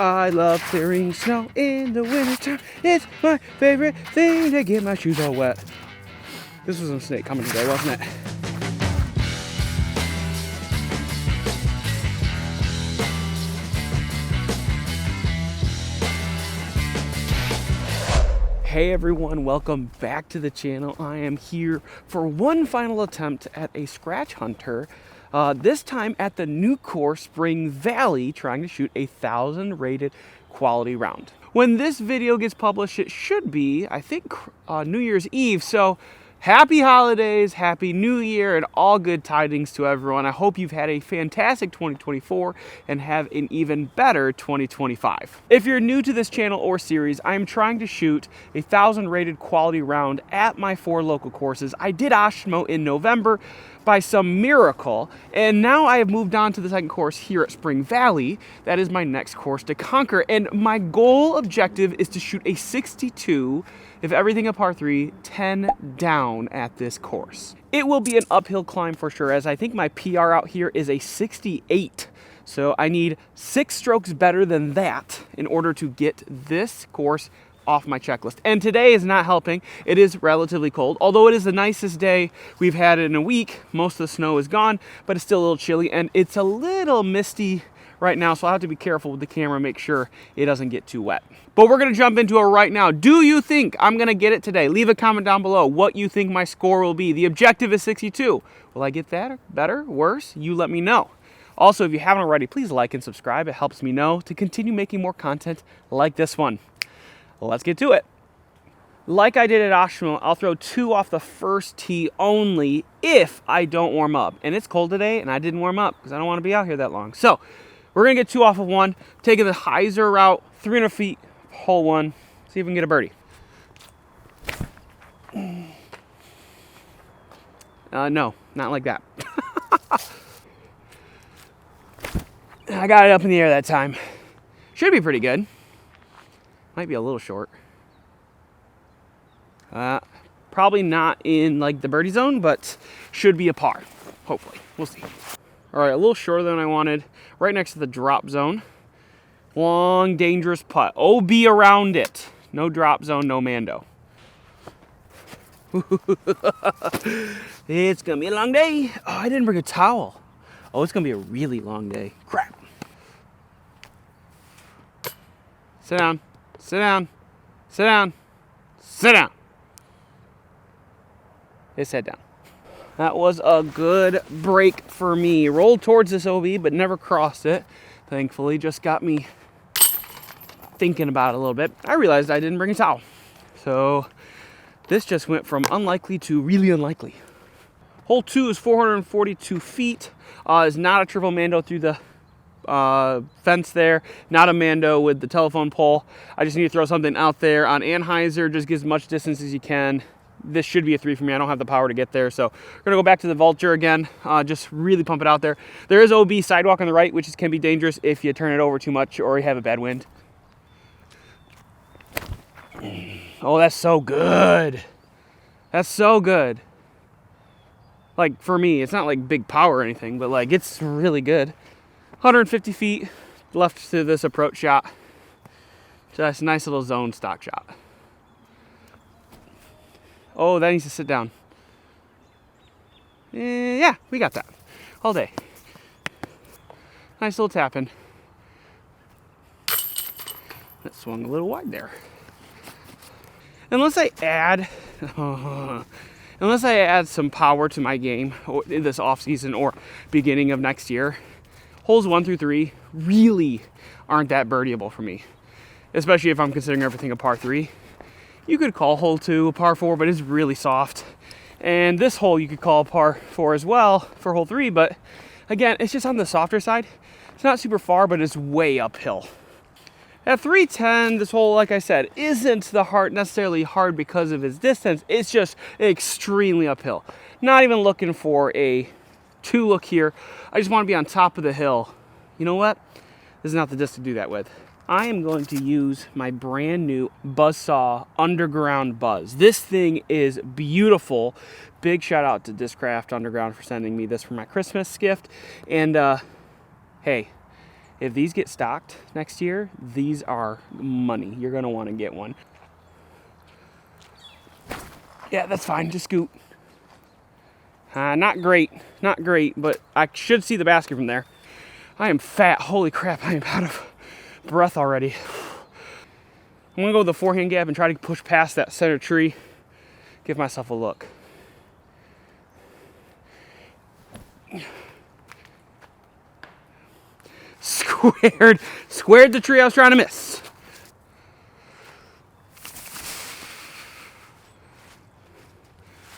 I love clearing snow in the wintertime. It's my favorite thing to get my shoes all wet. This was a snake coming today, wasn't it? Hey everyone, welcome back to the channel. I am here for one final attempt at a scratch hunter. This time at the new course, Spring Valley, trying to shoot a 1,000 rated quality round. When this video gets published, it should be, I think, New Year's Eve. So happy holidays, happy new year, and all good tidings to everyone. I hope you've had a fantastic 2024 and have an even better 2025. If you're new to this channel or series, I am trying to shoot a 1,000 rated quality round at my 4 local courses. I did Oshmo in November by some miracle, and now I have moved on to the second course here at Spring Valley. That is my next course to conquer, and my goal objective is to shoot a 62, if everything a par 3, 10 down at this course. It will be an uphill climb for sure, as I think my PR out here is a 68. So I need 6 strokes better than that in order to get this course off my checklist. And today is not helping. It is relatively cold. Although it is the nicest day we've had in a week, most of the snow is gone, but it's still a little chilly and it's a little misty right now, so I'll have to be careful with the camera, make sure it doesn't get too wet. But we're gonna jump into it right now. Do you think I'm gonna get it today? Leave a comment down below what you think my score will be. The objective is 62. Will I get that better, worse? You let me know. Also, if you haven't already, please like and subscribe. It helps me know to continue making more content like this one. Let's get to it. Like I did at Oshmo, I'll throw 2 off the first tee only if I don't warm up. And it's cold today and I didn't warm up because I don't want to be out here that long. So we're gonna get 2 off of 1, taking the hyzer route, 300 feet, hole 1, see if we can get a birdie. No, not like that. I got it up in the air that time. Should be pretty good. Might be a little short. Probably not in like the birdie zone, but should be a par, hopefully. We'll see. All right, a little shorter than I wanted. Right next to the drop zone. Long, dangerous putt. OB around it. No drop zone, no Mando. It's gonna be a long day. Oh, I didn't bring a towel. Oh, it's gonna be a really long day. Crap. Sit down. Sit down. Sit down. Sit down. His head down. That was a good break for me. Rolled towards this OB, but never crossed it. Thankfully, just got me thinking about it a little bit. I realized I didn't bring a towel. So this just went from unlikely to really unlikely. Hole 2 is 442 feet. Is not a triple Mando through the fence there. Not a Mando with the telephone pole. I just need to throw something out there on Anheuser. Just get as much distance as you can. This should be a 3 for me. I don't have the power to get there, so we're gonna go back to the Vulture again. Just really pump it out there. There is OB sidewalk on the right, which can be dangerous if you turn it over too much or you have a bad wind. Oh, that's so good. That's so good. Like, for me, it's not like big power or anything, but like, it's really good. 150 feet left to this approach shot. Just a nice little zone stock shot. Oh, that needs to sit down. Yeah, we got that all day. Nice little tap in. That swung a little wide there. Unless I add some power to my game in this off season or beginning of next year, holes 1 through 3 really aren't that birdieable for me, especially if I'm considering everything a par 3. You could call hole 2 a par 4, but it's really soft. And this hole you could call a par 4 as well for hole 3, but again, it's just on the softer side. It's not super far, but it's way uphill. At 310, this hole, like I said, isn't necessarily hard because of its distance. It's just extremely uphill. Not even looking for a 2 look here. I just want to be on top of the hill. You know what? This is not the disc to do that with. I am going to use my brand new Buzzsaw Underground Buzz. This thing is beautiful. Big shout out to Discraft Underground for sending me this for my Christmas gift. And hey, If these get stocked next year, these are money. You're gonna wanna get one. Yeah, that's fine, just scoot. Not great, but I should see the basket from there. I am fat, holy crap, I am out of breath already. I'm gonna go with the forehand gap and try to push past that center tree. Give myself a look. Squared the tree I was trying to miss.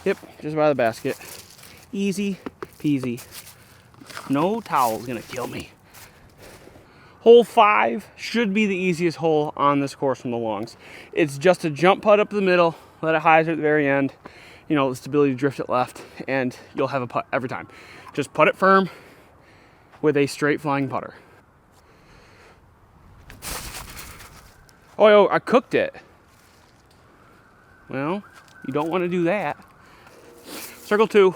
Yep, just by the basket. Easy peasy. No towel's gonna kill me. Hole 5 should be the easiest hole on this course from the longs. It's just a jump putt up the middle, let it hyzer at the very end, you know, the stability drift it left, and you'll have a putt every time. Just putt it firm with a straight flying putter. Oh, I cooked it. Well, you don't want to do that. Circle 2, a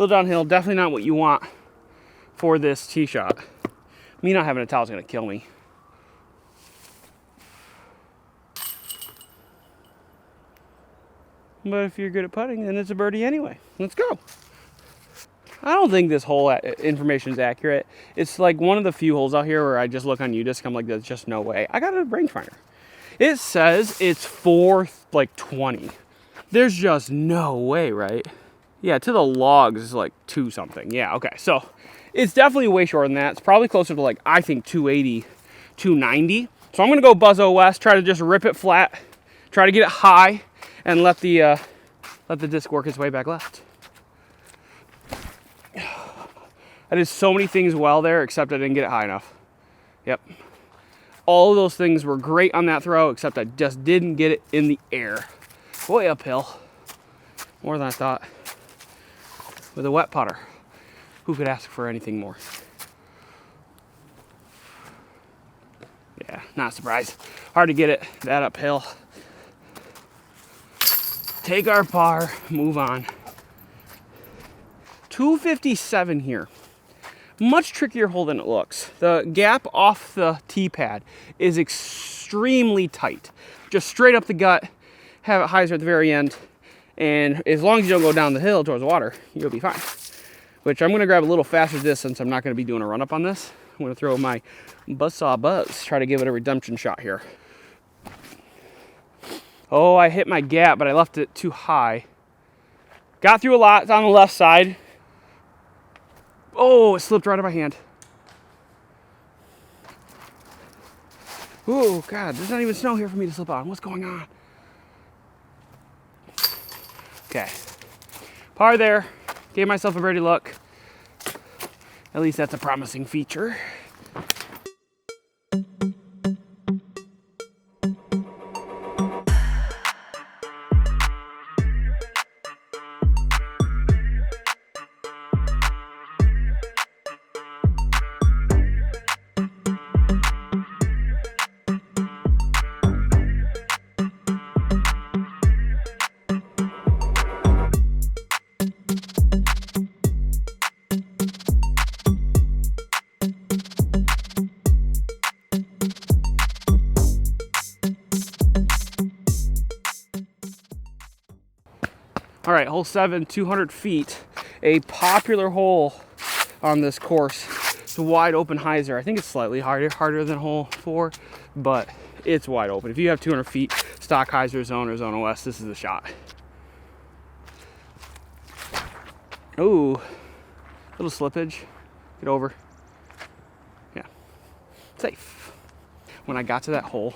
little downhill, definitely not what you want for this tee shot. Me not having a towel is gonna kill me. But if you're good at putting, then it's a birdie anyway. Let's go. I don't think this hole information is accurate. It's like one of the few holes out here where I just look on UDisc, I'm like, there's just no way. I got a rangefinder. It says it's 420. There's just no way, right? Yeah, to the logs is like 2 something. Yeah, okay. So it's definitely way shorter than that. It's probably closer to like, I think 280, 290. So I'm gonna go Buzzo West, try to just rip it flat, try to get it high, and let the disc work its way back left. I did so many things well there, except I didn't get it high enough. Yep. All of those things were great on that throw, except I just didn't get it in the air. Way uphill. More than I thought. With a wet putter. Who could ask for anything more? Yeah, not surprised. Hard to get it that uphill. Take our par, move on. 257 here. Much trickier hole than it looks. The gap off the tee pad is extremely tight. Just straight up the gut, have it hyzer at the very end, and as long as you don't go down the hill towards the water, you'll be fine. Which I'm gonna grab a little faster distance. I'm not gonna be doing a run up on this. I'm gonna throw my Buzzsaw Buzz, try to give it a redemption shot here. Oh, I hit my gap, but I left it too high. Got through a lot, it's on the left side. Oh, it slipped right out of my hand. Oh, God, there's not even snow here for me to slip on. What's going on? Okay. Par there. Gave myself a birdie look. At least that's a promising feature. All right, hole 7, 200 feet. A popular hole on this course. It's a wide open hyzer. I think it's slightly harder than hole 4, but it's wide open. If you have 200 feet, stock hyzer zone or zone OS, this is the shot. Ooh, little slippage. Get over. Yeah, safe. When I got to that hole,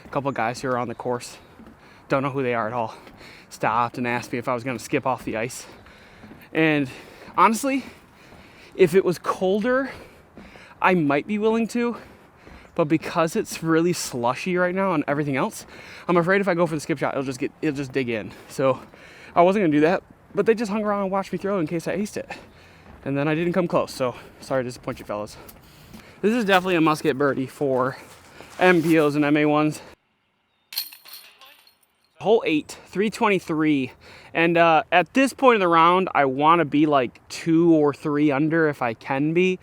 a couple of guys who are on the course, don't know who they are at all, stopped and asked me if I was going to skip off the ice. And honestly, if it was colder, I might be willing to, but because it's really slushy right now and everything else, I'm afraid if I go for the skip shot, it'll just dig in. So I wasn't going to do that, but they just hung around and watched me throw in case I aced it. And then I didn't come close, so sorry to disappoint you fellas. This is definitely a must-get birdie for MPOs and MA1s. Hole 8, 323, and at this point in the round, I want to be like 2 or 3 under if I can be.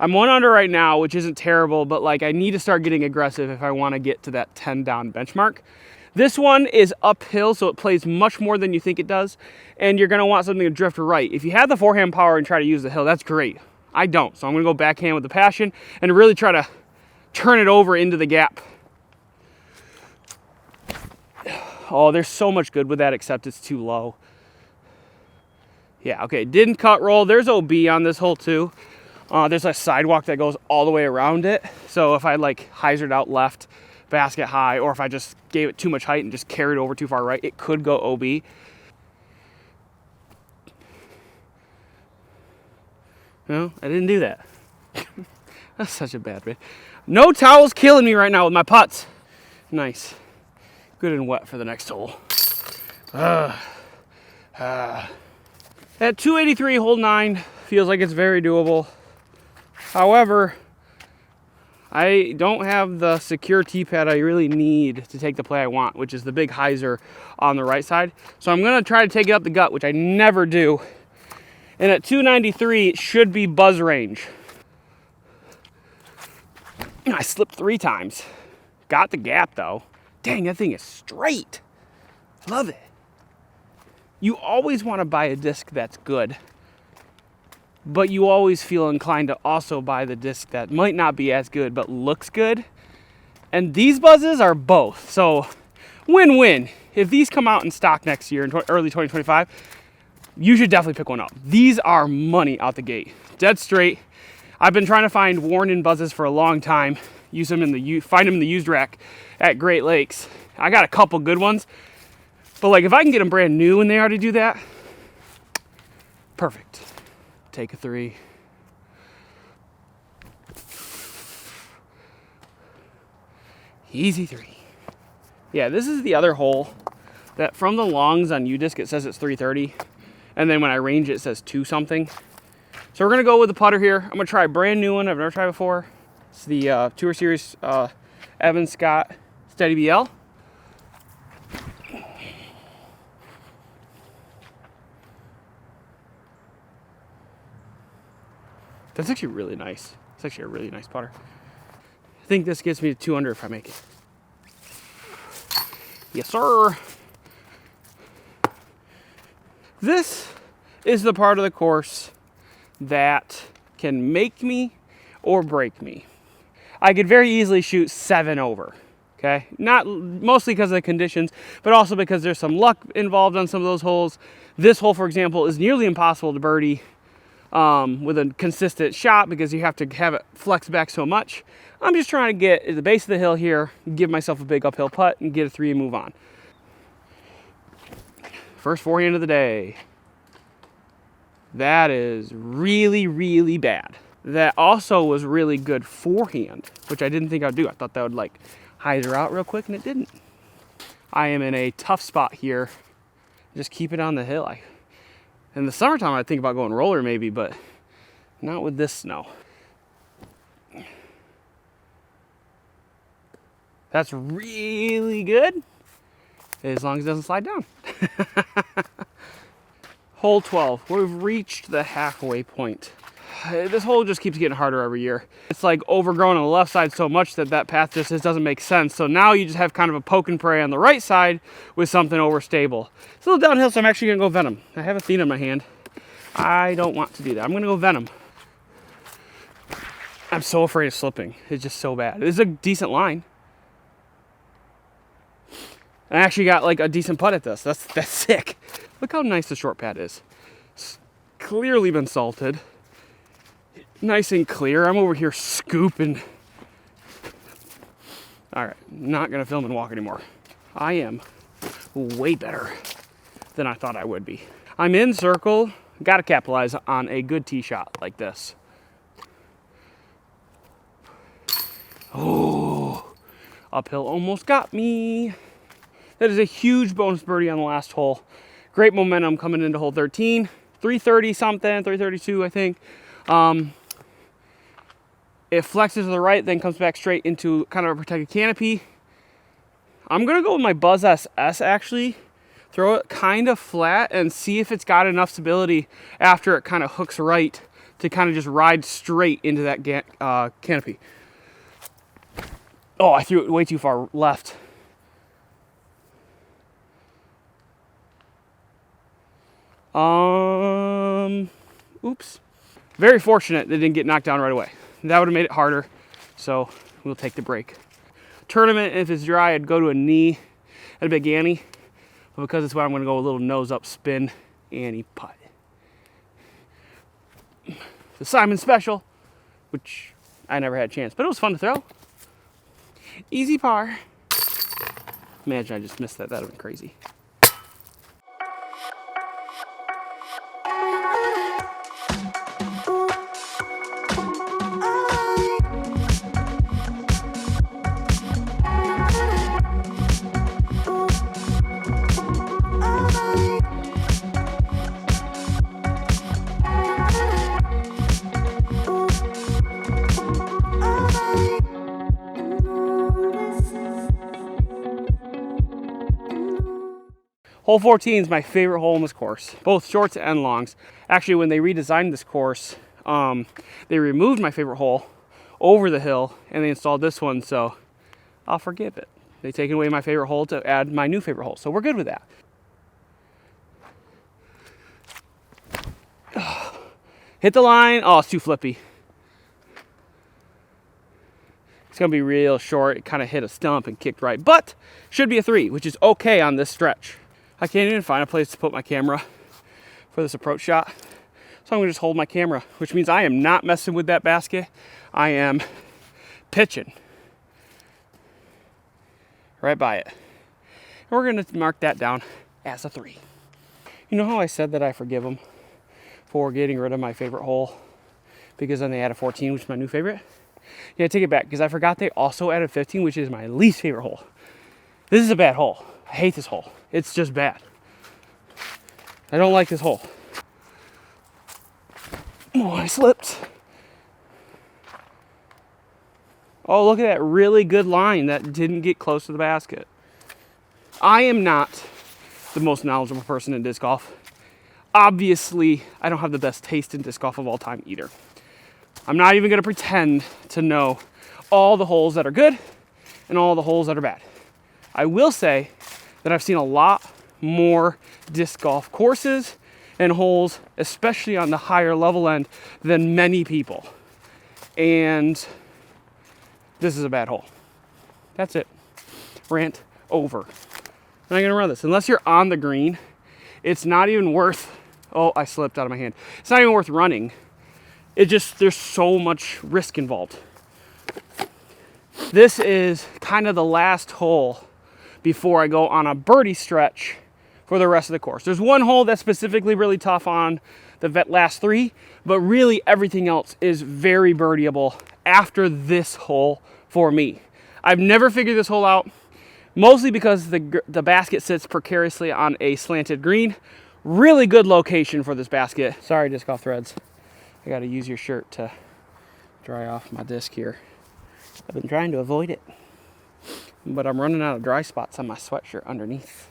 I'm 1 under right now, which isn't terrible, but like I need to start getting aggressive if I want to get to that 10 down benchmark. This one is uphill, so it plays much more than you think it does, and you're going to want something to drift right. If you have the forehand power and try to use the hill, that's great. I don't, so I'm going to go backhand with the passion and really try to turn it over into the gap. Oh, there's so much good with that, except it's too low. Yeah, okay, didn't cut roll. There's OB on this hole too. There's a sidewalk that goes all the way around it. So if I like hyzered out left, basket high, or if I just gave it too much height and just carried over too far right, it could go OB. No, I didn't do that. That's such a bad bit. No towels killing me right now with my putts. Nice. Good and wet for the next hole. At 283, hole 9, feels like it's very doable. However, I don't have the secure tee pad I really need to take the play I want, which is the big hyzer on the right side. So I'm going to try to take it up the gut, which I never do. And at 293, it should be buzz range. I slipped 3 times. Got the gap, though. Dang, that thing is straight. Love it. You always want to buy a disc that's good, but you always feel inclined to also buy the disc that might not be as good but looks good. And these buzzes are both. So win-win. If these come out in stock next year in early 2025, you should definitely pick one up. These are money out the gate. Dead straight. I've been trying to find worn-in buzzes for a long time. Find them in the used rack at Great Lakes. I got a couple good ones. But like if I can get them brand new and they already do that, perfect. Take a 3. Easy 3. Yeah, this is the other hole that from the longs on UDisc it says it's 330. And then when I range it says 2 something. So we're gonna go with the putter here. I'm gonna try a brand new one I've never tried before. It's the Tour Series Evan Scott Steady BL. That's actually really nice. It's actually a really nice putter. I think this gets me to 2 under if I make it. Yes, sir. This is the part of the course that can make me or break me. I could very easily shoot 7 over. Okay, not mostly because of the conditions, but also because there's some luck involved on some of those holes. This hole, for example, is nearly impossible to birdie with a consistent shot because you have to have it flex back so much. I'm just trying to get at the base of the hill here, give myself a big uphill putt, and get a 3 and move on. First forehand of the day. That is really, really bad. That also was really good forehand, which I didn't think I'd do. I thought that would like hyzer out real quick, and it didn't. I am in a tough spot here. Just keep it on the hill. In the summertime, I'd think about going roller maybe, but not with this snow. That's really good, as long as it doesn't slide down. Hole 12, we've reached the halfway point. This hole just keeps getting harder every year. It's like overgrown on the left side so much that path just doesn't make sense. So now you just have kind of a poke and pray on the right side with something overstable. It's a little downhill, so I'm actually gonna go Venom. I have Athena in my hand. I don't want to do that. I'm gonna go Venom. I'm so afraid of slipping. It's just so bad. It's a decent line. I actually got like a decent putt at this. That's sick. Look how nice the short pad is. It's clearly been salted. Nice and clear. I'm over here scooping. All right, not gonna film and walk anymore. I am way better than I thought I would be. I'm in circle. Got to capitalize on a good tee shot like this. Oh, uphill almost got me. That is a huge bonus birdie on the last hole. Great momentum coming into hole 13. 330 something, 332 I think. It flexes to the right, then comes back straight into kind of a protected canopy. I'm gonna go with my Buzz SS actually. Throw it kind of flat and see if it's got enough stability after it kind of hooks right to kind of just ride straight into that canopy. Oh, I threw it way too far left. Oops. Very fortunate that it didn't get knocked down right away. That would have made it harder, so we'll take the break. Tournament, if it's dry, I'd go to a knee at a big ante, but because it's wet, I'm gonna go a little nose up spin ante putt. The Simon Special, which I never had a chance, but it was fun to throw. Easy par. Imagine I just missed that. That would have been crazy. Hole 14 is my favorite hole in this course, both shorts and longs. Actually, when they redesigned this course, they removed my favorite hole over the hill and they installed this one, so I'll forgive it. They taken away my favorite hole to add my new favorite hole, so we're good with that. Hit the line. Oh, it's too flippy. It's gonna be real short. It kind of hit a stump and kicked right, but should be a 3, which is okay on this stretch. I can't even find a place to put my camera for this approach shot, so I'm gonna just hold my camera, which means I am not messing with that basket. I am pitching right by it. And we're gonna mark that down as a 3. You know how I said that I forgive them for getting rid of my favorite hole because then they added 14, which is my new favorite? Yeah, I take it back because I forgot they also added 15, which is my least favorite hole. This is a bad hole. I hate this hole. It's just bad. I don't like this hole. Oh, I slipped. Oh, look at that really good line that didn't get close to the basket. I am not the most knowledgeable person in disc golf. Obviously, I don't have the best taste in disc golf of all time either. I'm not even going to pretend to know all the holes that are good and all the holes that are bad. I will say that I've seen a lot more disc golf courses and holes, especially on the higher level end, than many people. And this is a bad hole. That's it. Rant over. I'm not gonna run this. Unless you're on the green, it's not even worth, oh, I slipped out of my hand. It's not even worth running. There's so much risk involved. This is kind of the last hole before I go on a birdie stretch for the rest of the course. There's one hole that's specifically really tough on the last 3, but really everything else is very birdieable after this hole for me. I've never figured this hole out, mostly because the basket sits precariously on a slanted green. Really good location for this basket. Sorry, disc golf threads. I gotta use your shirt to dry off my disc here. I've been trying to avoid it, but I'm running out of dry spots on my sweatshirt underneath.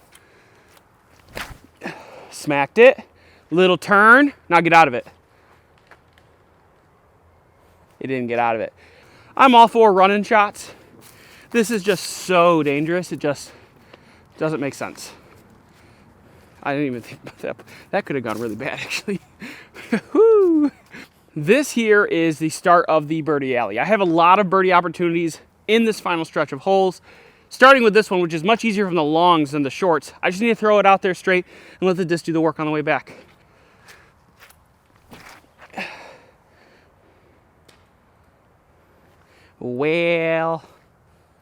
Smacked it. Little turn. Now get out of it. It didn't get out of it. I'm all for running shots. This is just so dangerous. It just doesn't make sense. I didn't even think about that. That could have gone really bad, actually. Woo! This here is the start of the birdie alley. I have a lot of birdie opportunities in this final stretch of holes, starting with this one, which is much easier from the longs than the shorts. I just need to throw it out there straight and let the disc do the work on the way back. Well,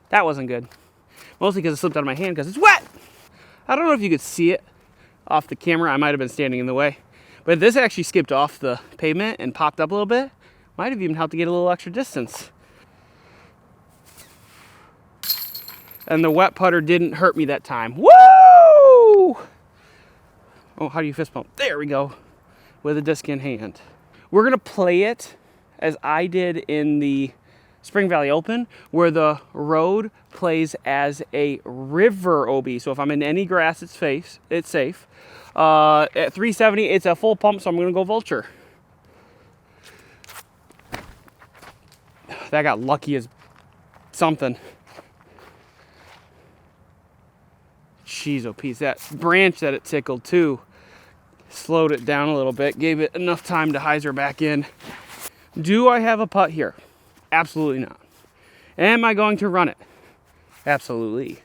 that wasn't good. Mostly because it slipped out of my hand because it's wet. I don't know if you could see it off the camera. I might have been standing in the way. But this actually skipped off the pavement and popped up a little bit. Might have even helped to get a little extra distance. And the wet putter didn't hurt me that time. Woo! Oh, how do you fist bump? There we go. With a disc in hand. We're going to play it as I did in the Spring Valley Open, where the road plays as a river OB. So if I'm in any grass, it's safe. At 370, it's a full pump, so I'm going to go vulture. that got lucky as something. Jeez, oh, piece. That branch that it tickled too slowed it down a little bit, gave it enough time to hyzer back in. Do I have a putt here? Absolutely not. Am I going to run it? Absolutely.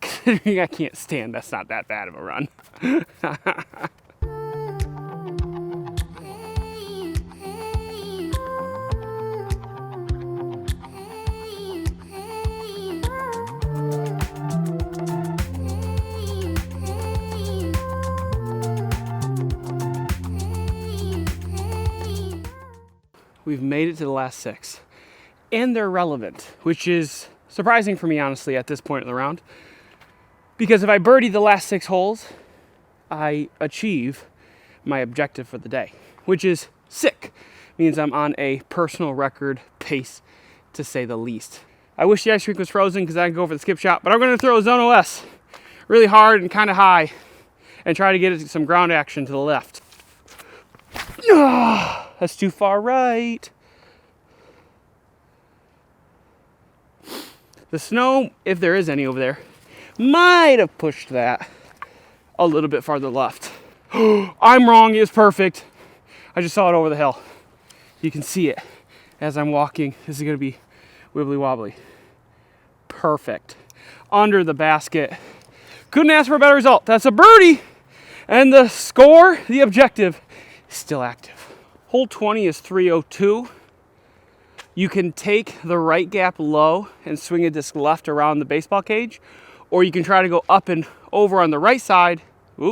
Considering I can't stand, that's not that bad of a run. We've made it to the last 6, and they're relevant, which is surprising for me, honestly, at this point in the round. Because if I birdie the last 6 holes, I achieve my objective for the day, which is sick. Means I'm on a personal record pace, to say the least. I wish the ice rink was frozen because I could go for the skip shot, but I'm going to throw a Zone OS really hard and kind of high and try to get it some ground action to the left. That's too far right. The snow, if there is any over there, might have pushed that a little bit farther left. I'm wrong, it's perfect. I just saw it over the hill. You can see it as I'm walking. This is gonna be wibbly wobbly. Perfect. Under the basket. Couldn't ask for a better result. That's a birdie. And the score, the objective, is still active. Hole 20 is 302. You can take the right gap low and swing a disc left around the baseball cage, or you can try to go up and over on the right side,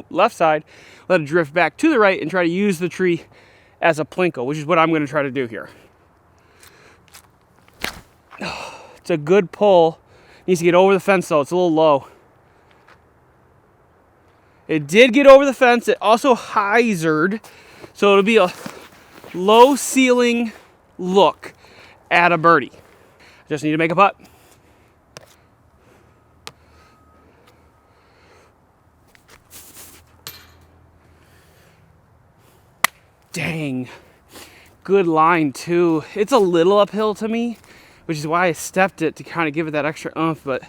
left side, let it drift back to the right and try to use the tree as a plinko, which is what I'm going to try to do here. It's a good pull. Needs to get over the fence though, it's a little low. It did get over the fence. It also hyzered, so it'll be a low ceiling look at a birdie. Just need to make a putt. Dang. Good line too. It's a little uphill to me, which is why I stepped it to kind of give it that extra oomph, but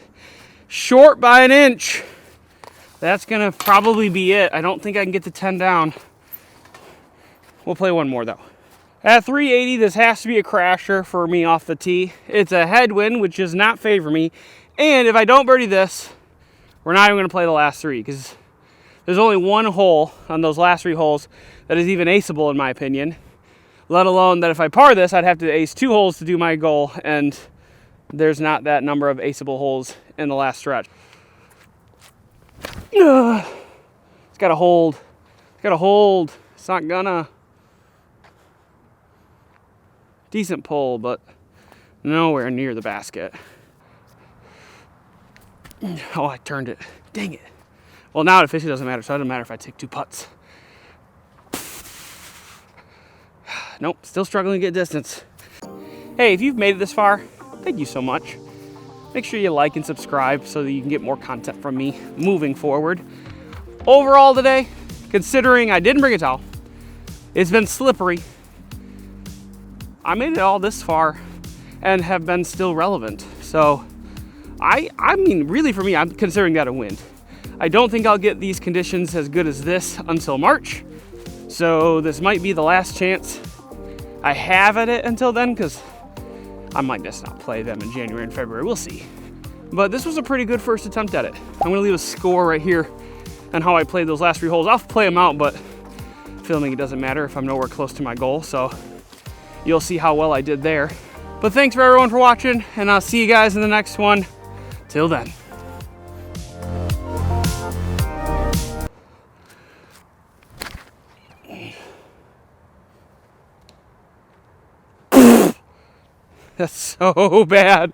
short by an inch. That's gonna probably be it. I don't think I can get the 10 down. We'll play one more though. At 380, this has to be a crasher for me off the tee. It's a headwind, which does not favor me. And if I don't birdie this, we're not even gonna play the last 3 because there's only one hole on those last 3 holes that is even aceable in my opinion. Let alone that if I par this, I'd have to ace 2 holes to do my goal, and there's not that number of aceable holes in the last stretch. It's gotta hold. It's gotta hold. It's not gonna. Decent pull, but nowhere near the basket. Oh, I turned it. Dang it. Well, now it officially doesn't matter, so it doesn't matter if I take 2 putts. Nope, still struggling to get distance. Hey, if you've made it this far, thank you so much. Make sure you like and subscribe so that you can get more content from me moving forward. Overall today, considering I didn't bring a towel, it's been slippery. I made it all this far and have been still relevant. So, I mean, really for me, I'm considering that a win. I don't think I'll get these conditions as good as this until March. So this might be the last chance I have at it until then, because I might just not play them in January and February. We'll see. But this was a pretty good first attempt at it. I'm gonna leave a score right here on how I played those last 3 holes. I'll play them out, but filming it doesn't matter if I'm nowhere close to my goal. So you'll see how well I did there. But thanks for everyone for watching, and I'll see you guys in the next one. Till then. That's so bad.